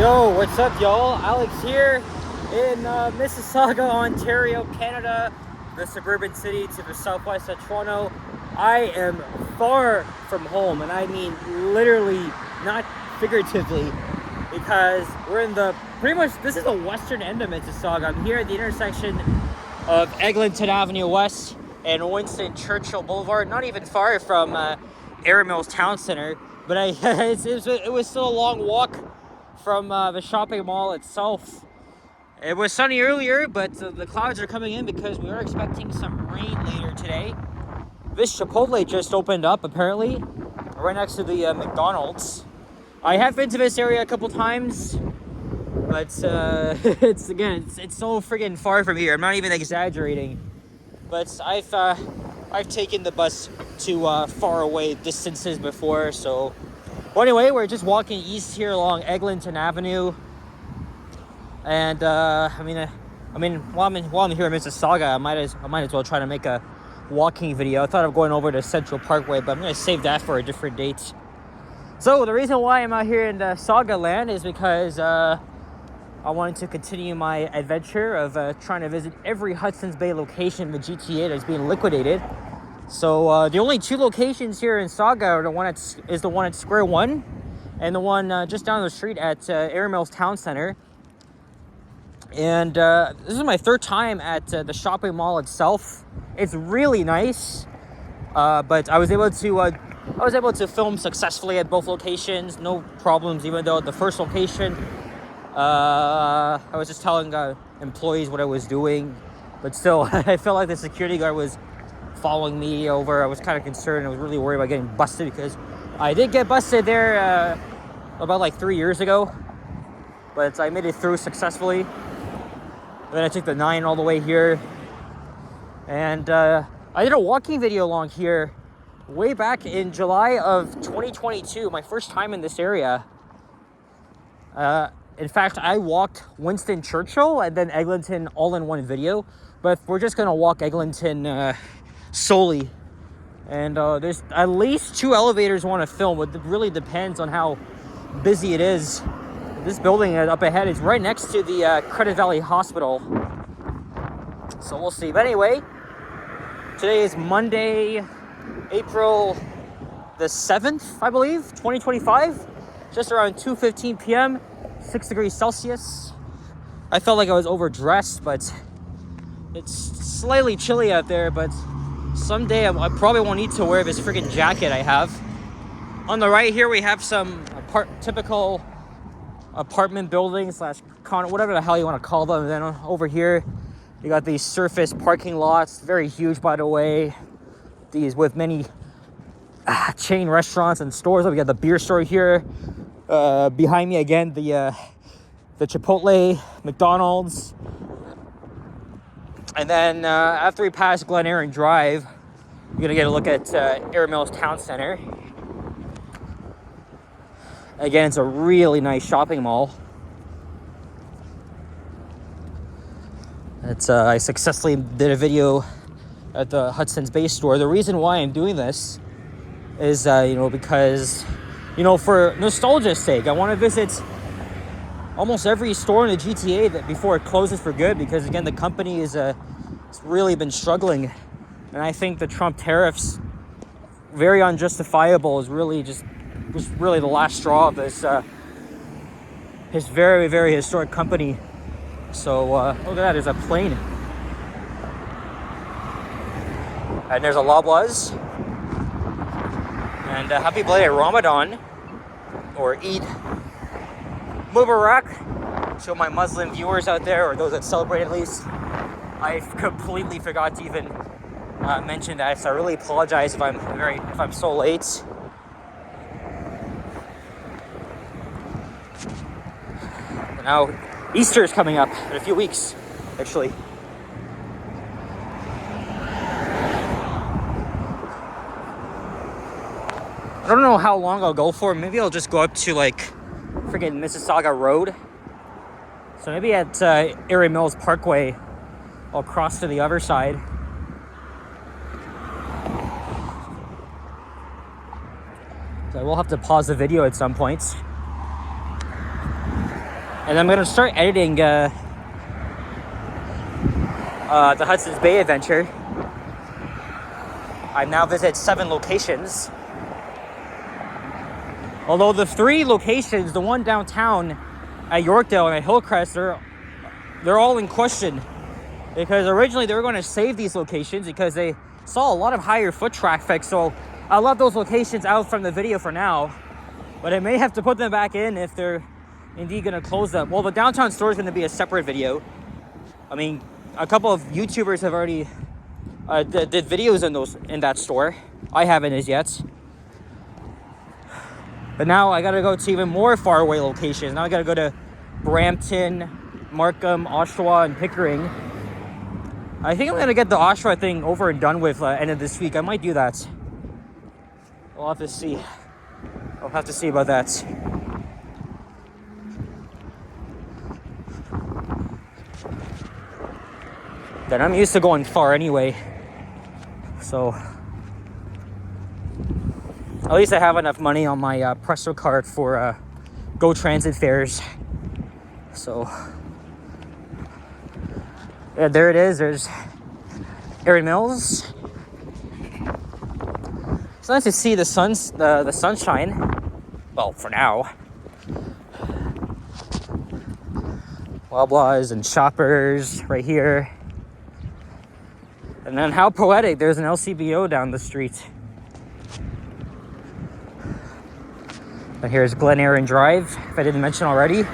Yo, what's up, y'all? Alex here in Mississauga, Ontario, Canada, the suburban city to the southwest of Toronto. I am far from home, and I mean literally, not figuratively, because we're in this is the western end of Mississauga. I'm here at the intersection of Eglinton Avenue West and Winston Churchill Boulevard, not even far from Erin Town Center, but it was still a long walk from the shopping mall itself. It was sunny earlier, but the clouds are coming in because we are expecting some rain later today. This Chipotle just opened up, apparently, right next to the McDonald's. I have been to this area a couple times, but it's so friggin' far from here. I'm not even exaggerating. But I've taken the bus to far away distances before, so. Well, anyway, we're just walking east here along Eglinton Avenue, and while I'm here in Mississauga, I might as well try to make a walking video. I thought of going over to Central Parkway, but I'm gonna save that for a different date. So the reason why I'm out here in the Saga land is because I wanted to continue my adventure of trying to visit every Hudson's Bay location in the GTA that's being liquidated. So the only two locations here in Saga are the one at Square One, and the one just down the street at Erin Town Center. And this is my third time at the shopping mall itself. It's really nice, but I was able to film successfully at both locations, no problems. Even though at the first location, I was just telling employees what I was doing, but still, I felt like the security guard was following me over. I was kind of concerned. I was really worried about getting busted because I did get busted there about like 3 years ago, but I made it through successfully. Then I took the 9 all the way here, and I did a walking video along here way back in July of 2022, my first time in this area. In fact, I walked Winston Churchill and then Eglinton all in one video, but we're just gonna walk Eglinton solely, and there's at least 2 elevators I want to film. It really depends on how busy it is. This building up ahead is right next to the Credit Valley Hospital, so we'll see. But anyway, today is Monday, April the 7th, I believe, 2025, just around 2:15 p.m., 6 degrees Celsius. I felt like I was overdressed, but it's slightly chilly out there, but someday I probably won't need to wear this freaking jacket I have. On the right here, we have some typical apartment buildings / whatever the hell you want to call them. And then over here, you got these surface parking lots, very huge, by the way. These with many chain restaurants and stores. We got the beer store here. Behind me again, the Chipotle, McDonald's. And then after we pass Glen Erin Drive, we're gonna get a look at Erin Town Center. Again, it's a really nice shopping mall. I successfully did a video at the Hudson's Bay store. The reason why I'm doing this is, because, for nostalgia's sake, I want to visit almost every store in the GTA before it closes for good, because again, the company it's really been struggling, and I think the Trump tariffs, very unjustifiable, is really was really the last straw of this his very, very historic company. So look at that, there's a plane, and there's a Loblaws, and happy belated Ramadan, or Eid Mubarak. Show my Muslim viewers out there, or those that celebrate at least. I completely forgot to even mention that, so I really apologize if I'm so late. And now Easter is coming up in a few weeks, actually. I don't know how long I'll go for. Maybe I'll just go up to like freaking Mississauga Road. So maybe at Erin Mills Parkway, I'll cross to the other side. So I will have to pause the video at some points. And I'm gonna start editing the Hudson's Bay adventure. I've now visited 7 locations. Although the 3 locations, the one downtown at Yorkdale and at Hillcrest, they're all in question. Because originally they were going to save these locations because they saw a lot of higher foot traffic. So I left those locations out from the video for now. But I may have to put them back in if they're indeed going to close them. Well, the downtown store is going to be a separate video. I mean, a couple of YouTubers have already did videos in that store. I haven't as yet. But now I got to go to even more faraway locations. Now I got to go to Brampton, Markham, Oshawa, and Pickering. I think I'm going to get the Oshawa thing over and done with end of this week. I might do that. We'll have to see. I'll have to see about that. Then I'm used to going far anyway. So at least I have enough money on my Presto card for Go Transit fares. So yeah, there it is. There's Erin Mills. It's nice to see the sunshine. Well, for now. Loblaws and Shoppers right here. And then how poetic, there's an LCBO down the street. And here's Glen Erin Drive, if I didn't mention already.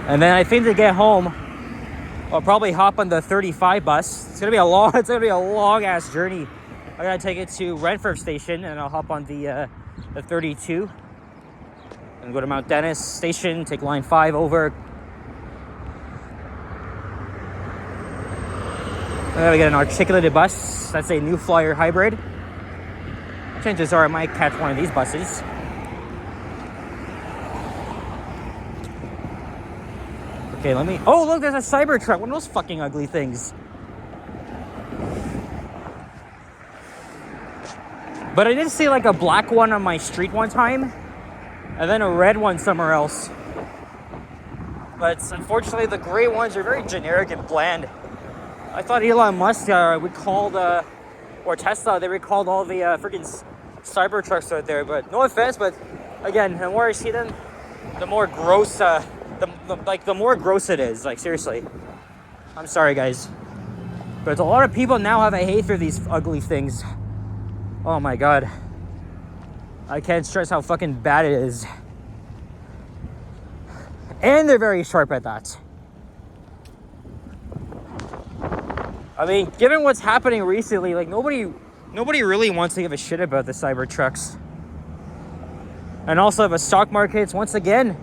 And then I think to get home, I'll probably hop on the 35 bus. It's gonna be a long ass journey. I gotta take it to Renfrew Station, and I'll hop on the 32 and go to Mount Dennis Station. Take line 5 over. I gotta get an articulated bus. That's a New Flyer hybrid. Chances are I might catch one of these buses. Okay, let me... Oh, look, there's a Cybertruck. One of those fucking ugly things. But I did see like a black one on my street one time. And then a red one somewhere else. But unfortunately, the gray ones are very generic and bland. I thought Elon Musk recalled... or Tesla, they recalled all the freaking Cybertrucks out there. But no offense, but again, the more I see them, the more gross... the more gross it is. Like, seriously. I'm sorry, guys. But a lot of people now have a hate for these ugly things. Oh my god. I can't stress how fucking bad it is. And they're very sharp at that. I mean, given what's happening recently, like nobody really wants to give a shit about the Cybertrucks. And also the stock markets, once again,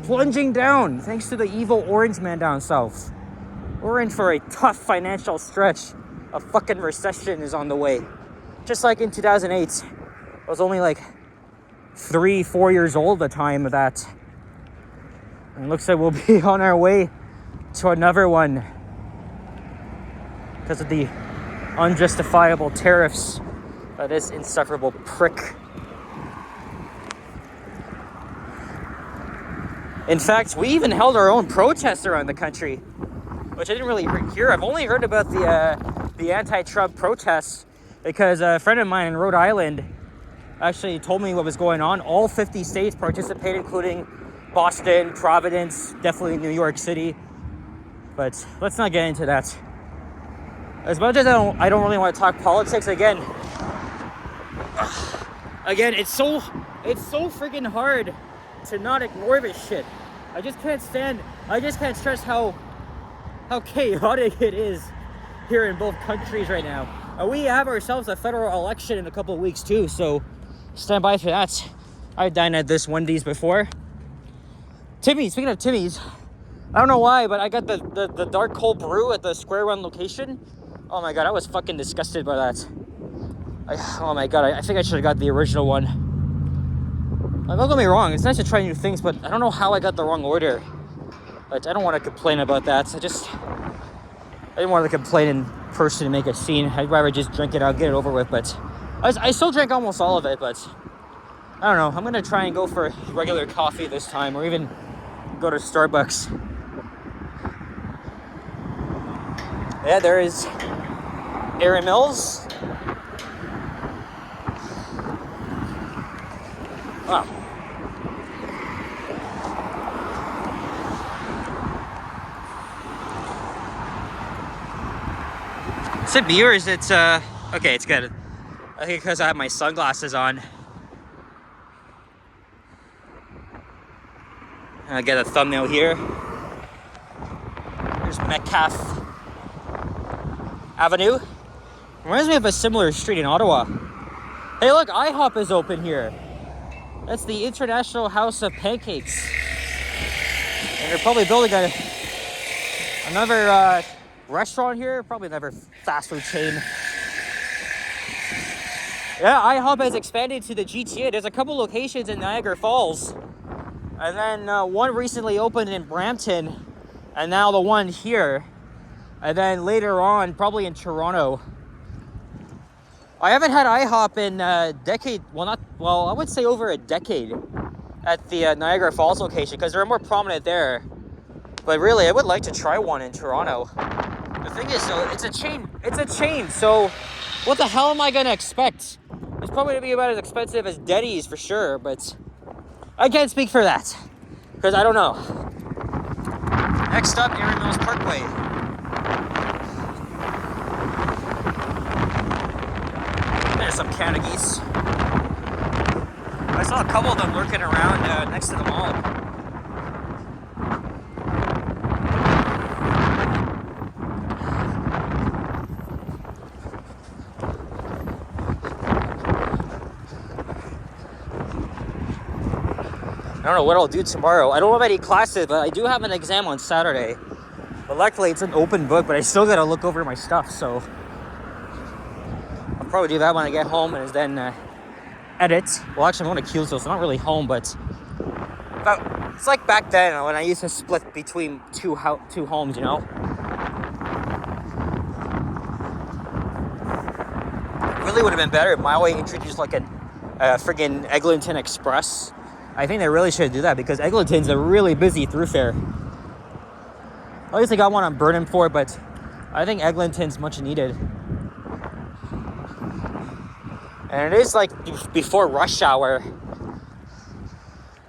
plunging down thanks to the evil orange man down south. We're in for a tough financial stretch. A fucking recession is on the way. Just like in 2008. I was only like 3-4 years old at the time of that. And it looks like we'll be on our way to another one. Because of the unjustifiable tariffs by this insufferable prick. In fact, we even held our own protests around the country, which I didn't really hear. I've only heard about the anti-Trump protests because a friend of mine in Rhode Island actually told me what was going on. All 50 states participated, including Boston, Providence, definitely New York City. But let's not get into that. As much as I don't really want to talk politics again, it's so freaking hard to not ignore this shit. I just can't stress how chaotic it is here in both countries right now. And we have ourselves a federal election in a couple of weeks too, so stand by for that. I've dined at this Wendy's before. Timmy's, speaking of Timmy's, I don't know why, but I got the dark cold brew at the Square One location. Oh my god, I was fucking disgusted by that. Oh my god, I think I should have got the original one. Don't get me wrong, it's nice to try new things, but I don't know how I got the wrong order. But I don't want to complain about that. I didn't want to complain in person and make a scene. I'd rather just drink it out, get it over with, but I still drank almost all of it, but I don't know. I'm gonna try and go for regular coffee this time, or even go to Starbucks. Yeah, there is Erin Mills. Wow. Is it me or is it, okay, it's good. I think because I have my sunglasses on. I'll get a thumbnail here. There's Metcalf Avenue. Reminds me of a similar street in Ottawa. Hey look, IHOP is open here. That's the International House of Pancakes. And they're probably building another restaurant here, probably another fast food chain. Yeah, IHOP has expanded to the GTA. There's a couple locations in Niagara Falls. And then one recently opened in Brampton. And now the one here. And then later on, probably in Toronto. I haven't had IHOP in a decade. I would say over a decade at the Niagara Falls location because they're more prominent there. But really, I would like to try one in Toronto. The thing is, though, it's a chain. It's a chain. So what the hell am I going to expect? It's probably going to be about as expensive as Denny's for sure. But I can't speak for that because I don't know. Next up, Erin Mills Parkway. There's some Canada geese. I saw a couple of them lurking around next to the mall. I don't know what I'll do tomorrow. I don't have any classes, but I do have an exam on Saturday. But luckily it's an open book, but I still gotta look over my stuff, so I'll probably do that when I get home and then edit. Well, actually I'm going to Keelsville, so I'm not really home, but it's like back then when I used to split between two homes, you know? It really would have been better if My Way introduced like a friggin' Eglinton Express. I think they really should do that because Eglinton's a really busy thoroughfare. At least they got one on Burnham Fort, but I think Eglinton's much needed. And it is like before rush hour.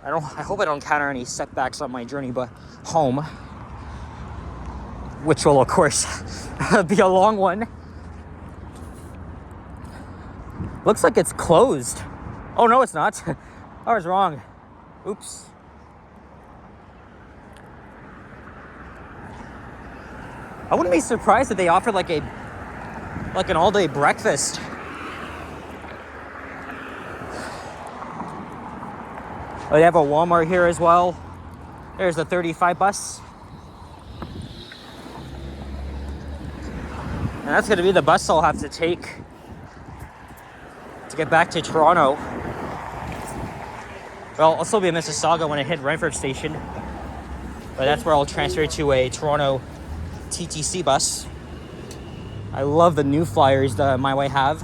I hope I don't encounter any setbacks on my journey but home, which will of course be a long one. Looks like it's closed. Oh no, it's not. I was wrong. Oops. I wouldn't be surprised if they offered like an all-day breakfast. Oh, they have a Walmart here as well. There's the 35 bus. And that's going to be the bus I'll have to take to get back to Toronto. Well, I'll still be in Mississauga when I hit Renfrew Station. But that's where I'll transfer to a Toronto TTC bus. I love the new flyers that My Way have.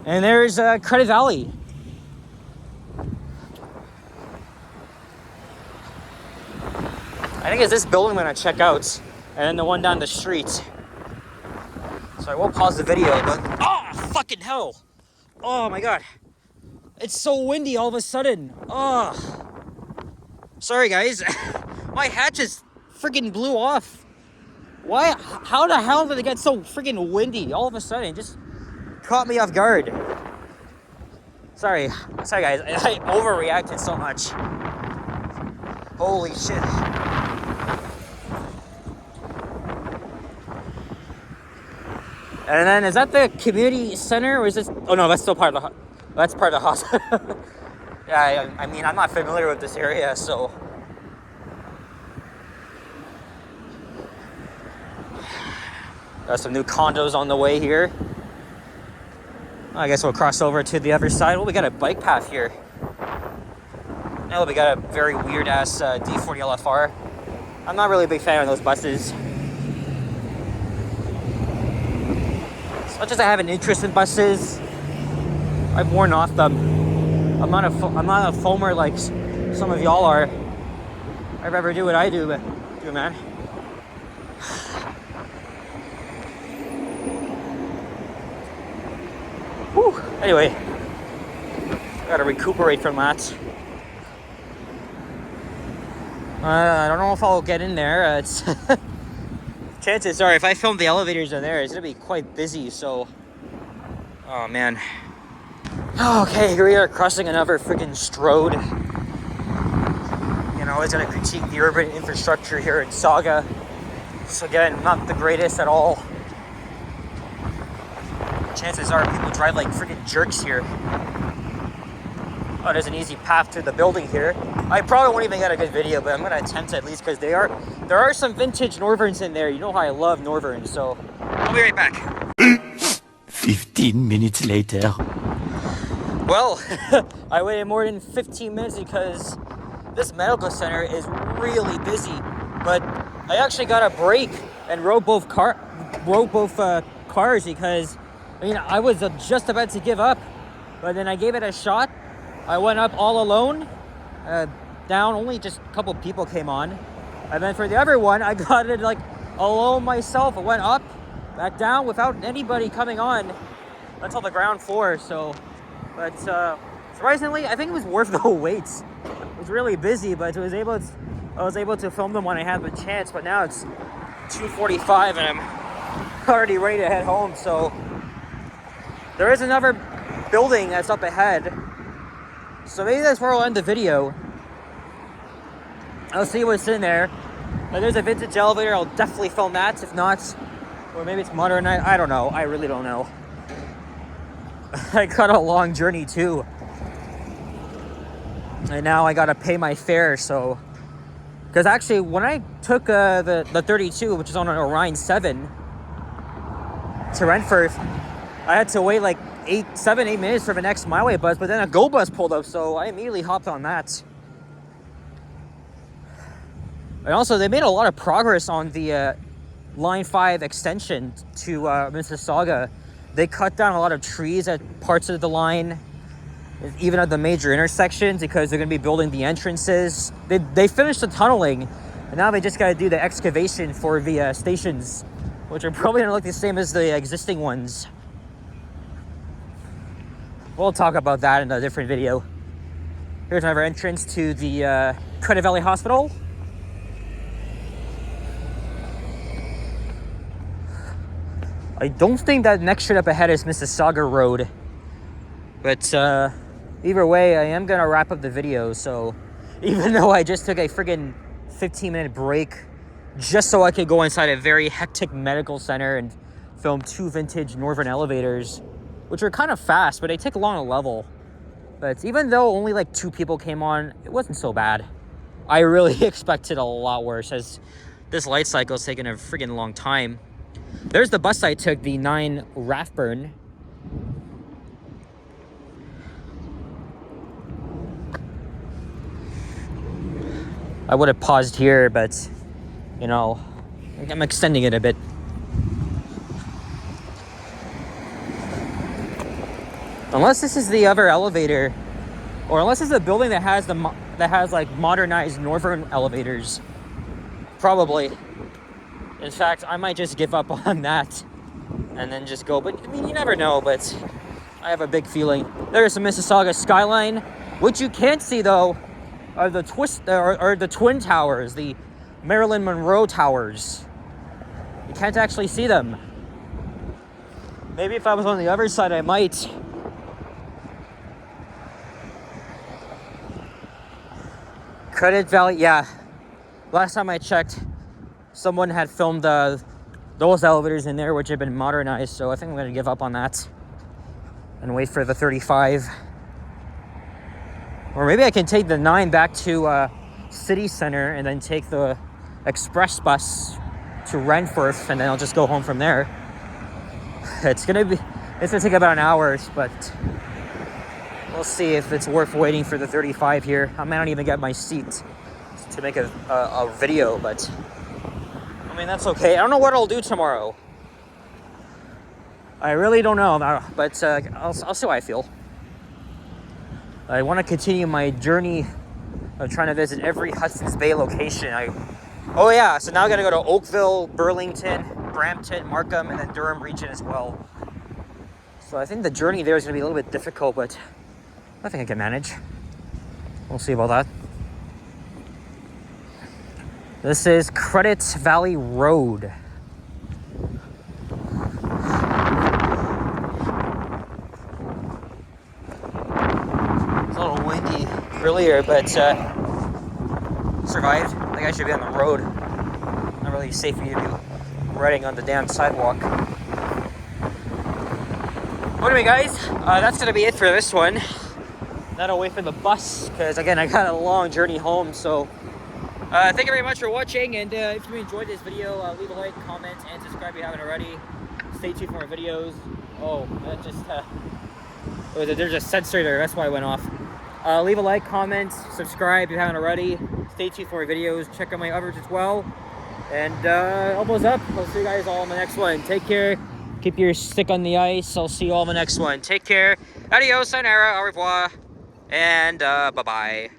And there's Credit Valley. I think it's this building I'm going to check out. And then the one down the street. So I won't pause the video, but... Oh, fucking hell! Oh my god. It's so windy all of a sudden. Oh. Sorry, guys. My hat just freaking blew off. Why? How the hell did it get so freaking windy all of a sudden? It just caught me off guard. Sorry guys. I overreacted so much. Holy shit. And then, is that the community center, or is this... Oh no, that's still part of the... That's part of the hospital. Yeah, I mean, I'm not familiar with this area, so... Got some new condos on the way here. I guess we'll cross over to the other side. Well, we got a bike path here. Now we got a very weird-ass D40 LFR. I'm not really a big fan of those buses. as much as I have an interest in buses, I've worn off them. I'm not a foamer like some of y'all are. I'd rather do what I do, man. Whew. Anyway, gotta recuperate from that. I don't know if I'll get in there. It's chances are, if I film the elevators in there, it's gonna be quite busy. So, oh man. Okay, here we are crossing another freaking Strode. You know, I was gonna critique the urban infrastructure here in Sauga. So again, not the greatest at all. Chances are people drive like freaking jerks here. Oh, there's an easy path to the building here. I probably won't even get a good video, but I'm gonna attempt at least because there are some vintage Northerns in there. You know how I love Northerns, so I'll be right back. 15 minutes later. Well, I waited more than 15 minutes because this medical center is really busy. But I actually got a break and rode both cars because I was just about to give up, but then I gave it a shot. I went up all alone, down, only just a couple people came on. And then for the other one, I got it like alone myself. I went up, back down without anybody coming on until the ground floor. So, but surprisingly, I think it was worth the wait. It was really busy, but I was able to film them when I had the chance. But now it's 2:45 and I'm already ready to head home. So there is another building that's up ahead. So maybe that's where I'll end the video. I'll see what's in there. But there's a vintage elevator. I'll definitely film that. If not, or maybe it's modern. I don't know. I really don't know. I got a long journey too. And now I gotta pay my fare. So, because actually when I took the 32, which is on an Orion 7 to Renfrew, I had to wait like 8 minutes for the next Myway bus, but then a Go bus pulled up, so I immediately hopped on that. And also, they made a lot of progress on the Line 5 extension to Mississauga. They cut down a lot of trees at parts of the line, even at the major intersections, because they're going to be building the entrances. They finished the tunneling, and now they just got to do the excavation for the stations, which are probably going to look the same as the existing ones. We'll talk about that in a different video. Here's another entrance to the Credit Valley Hospital. I don't think that next straight up ahead is Mississauga Road. But either way, I am going to wrap up the video. So even though I just took a friggin' 15-minute break just so I could go inside a very hectic medical center and film 2 vintage Northern elevators, which are kind of fast, but they take long to level. But even though only like 2 people came on, it wasn't so bad. I really expected a lot worse, as this light cycle is taking a friggin' long time. There's the bus I took, the 9 Rathburn. I would have paused here, but, you know, I'm extending it a bit. Unless this is the other elevator, or unless it's a building that has like modernized Northern elevators. Probably. In fact, I might just give up on that and then just go. But I mean, you never know. But I have a big feeling. There's the Mississauga skyline. What you can't see though are the the twin towers, the Marilyn Monroe towers. You can't actually see them. Maybe if I was on the other side, I might. Credit Valley, yeah. Last time I checked, someone had filmed those elevators in there, which have been modernized, so I think I'm going to give up on that and wait for the 35. Or maybe I can take the 9 back to City Center and then take the express bus to Renfrew, and then I'll just go home from there. It's going to take about an hour, but we'll see if it's worth waiting for the 35 here. I might not even get my seat to make a video, but I mean, that's okay. I don't know what I'll do tomorrow. I really don't know, but I'll see how I feel. I want to continue my journey of trying to visit every Hudson's Bay location. Oh yeah, so now I gotta go to Oakville, Burlington, Brampton, Markham, and then Durham region as well. So I think the journey there is gonna be a little bit difficult, but I think I can manage. We'll see about that. This is Credit Valley Road. It's a little windy earlier, but survived. I think I should be on the road. Not really safe for you to be riding on the damn sidewalk. Anyway, guys, that's gonna be it for this one. Not away from the bus, because again, I got a long journey home. So, thank you very much for watching. And if you enjoyed this video, leave a like, comment, and subscribe if you haven't already. Stay tuned for more videos. Oh, that just there's a sensor there. That's why I went off. Leave a like, comment, subscribe if you haven't already. Stay tuned for more videos. Check out my others as well. And almost up. I'll see you guys all in the next one. Take care. Keep your stick on the ice. I'll see you all in the next one. Take care. Adios, sayonara, au revoir, and bye-bye.